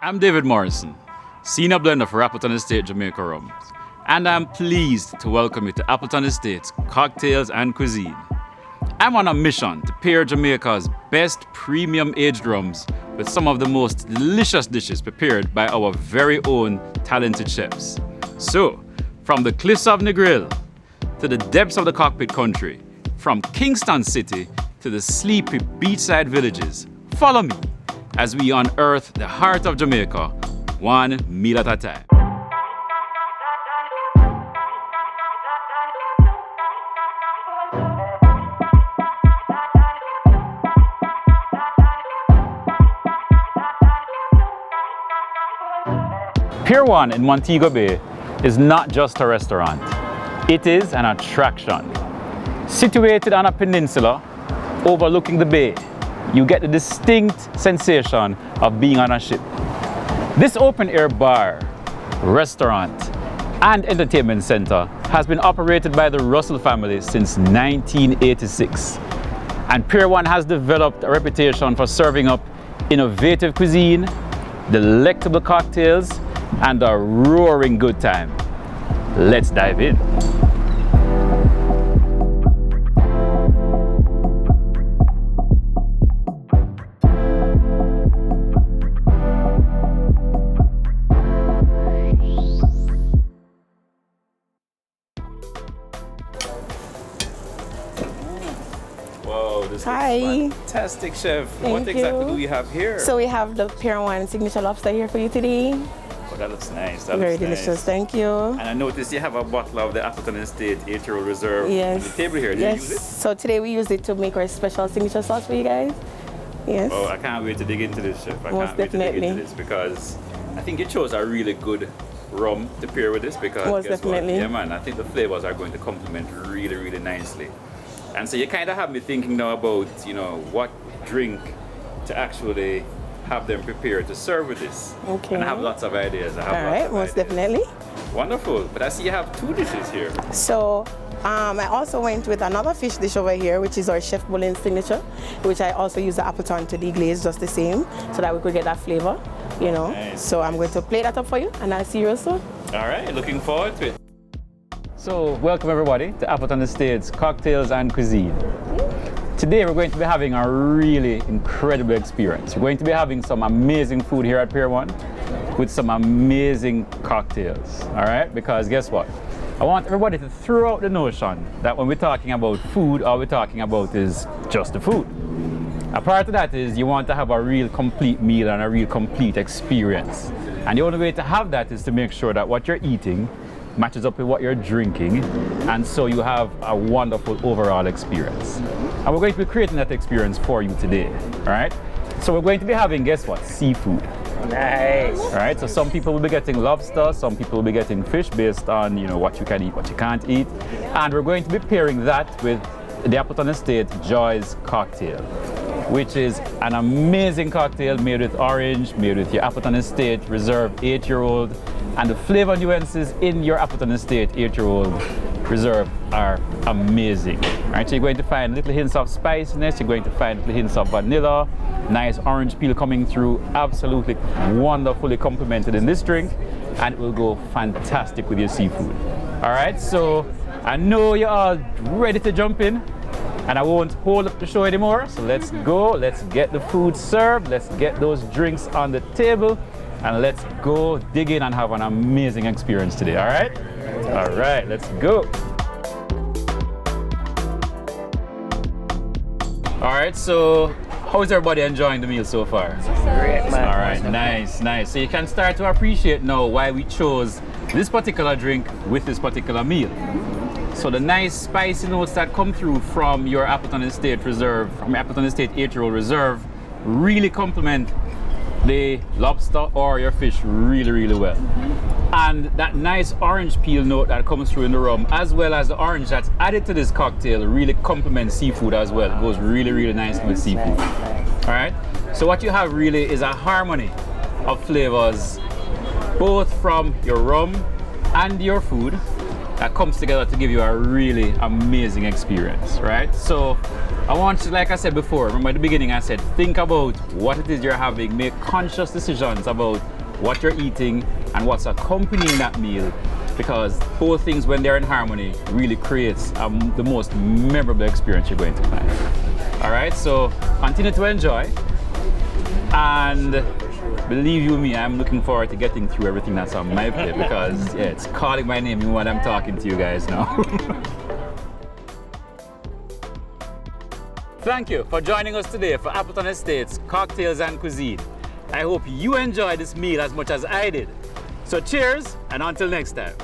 I'm David Morrison, Senior Blender for Appleton Estate Jamaica Rums, and I'm pleased to welcome you to Appleton Estate's Cocktails and Cuisine. I'm on a mission to pair Jamaica's best premium aged rums with some of the most delicious dishes prepared by our very own talented chefs. So, from the cliffs of Negril to the depths of the cockpit country, from Kingston City to the sleepy beachside villages, follow me as we unearth the heart of Jamaica, one meal at a time. Pier 1 in Montego Bay is not just a restaurant, it is an attraction. Situated on a peninsula overlooking the bay, you get the distinct sensation of being on a ship. This open-air bar, restaurant, and entertainment center has been operated by the Russell family since 1986. And Pier 1 has developed a reputation for serving up innovative cuisine, delectable cocktails, and a roaring good time. Let's dive in. Wow, this Hi. is fantastic, chef. What exactly do we have here? So we have the Pier 1 signature lobster here for you today. Oh, that looks nice. Very delicious, thank you. And I noticed you have a bottle of the Appleton Estate 8-year-old Reserve Yes. on the table here. Did you use it? So today we used it to make our special signature sauce for you guys. Yes. Oh, I can't wait to dig into this, chef. I Most can't wait to dig definitely. into this because I think you chose a really good rum to pair with this because Most guess what? definitely. Yeah, man, I think the flavors are going to complement really, really nicely. And so you kind of have me thinking now about, what drink to actually have them prepared to serve with this. Okay. And I have lots of ideas. All right, most definitely. Wonderful. But I see you have two dishes here. So I also went with another fish dish over here, which is our Chef Bolin's signature, which I also use the Appleton to deglaze just the same, so that we could get that flavor, Nice. So I'm going to plate that up for you, and I'll see you soon. All right, looking forward to it. So, welcome everybody to Appleton Estate's Cocktails and Cuisine. Today we're going to be having a really incredible experience. We're going to be having some amazing food here at Pier 1 with some amazing cocktails, all right? Because guess what? I want everybody to throw out the notion that when we're talking about food, all we're talking about is just the food. A part of that is you want to have a real complete meal and a real complete experience. And the only way to have that is to make sure that what you're eating matches up with what you're drinking, and so you have a wonderful overall experience. And we're going to be creating that experience for you today, all right? So we're going to be having, guess what? Seafood. Nice. All right, so some people will be getting lobster, some people will be getting fish based on, what you can eat, what you can't eat. And we're going to be pairing that with the Appleton Estate Joy's cocktail, which is an amazing cocktail made with orange, made with your Appleton Estate Reserve 8-year-old, and the flavor nuances in your Appleton Estate 8-year-old Reserve are amazing. Right, so you're going to find little hints of spiciness, you're going to find little hints of vanilla, nice orange peel coming through, absolutely wonderfully complemented in this drink, and it will go fantastic with your seafood. All right, so I know you're all ready to jump in, and I won't hold up the show anymore, so let's go, let's get the food served, let's get those drinks on the table, and let's go dig in and have an amazing experience today, all right? All right, let's go. All right, so how is everybody enjoying the meal so far? Great, man. All right, nice, nice. So you can start to appreciate now why we chose this particular drink with this particular meal. So the nice spicy notes that come through from your Appleton Estate Reserve, from Appleton Estate 8-year-old Reserve, really complement the lobster or your fish really, really well. And that nice orange peel note that comes through in the rum, as well as the orange that's added to this cocktail, really complements seafood as well. It goes really, really nicely with seafood. All right. So what you have really is a harmony of flavors, both from your rum and your food, that comes together to give you a really amazing experience, right? So I want you, like I said before, remember at the beginning I said, think about what it is you're having, make conscious decisions about what you're eating and what's accompanying that meal, because both things, when they're in harmony, really creates the most memorable experience you're going to find. All right, so continue to enjoy, and believe you me, I'm looking forward to getting through everything that's on my plate, because yeah, it's calling my name even when I'm talking to you guys now. Thank you for joining us today for Appleton Estates Cocktails and Cuisine. I hope you enjoyed this meal as much as I did. So cheers, and until next time.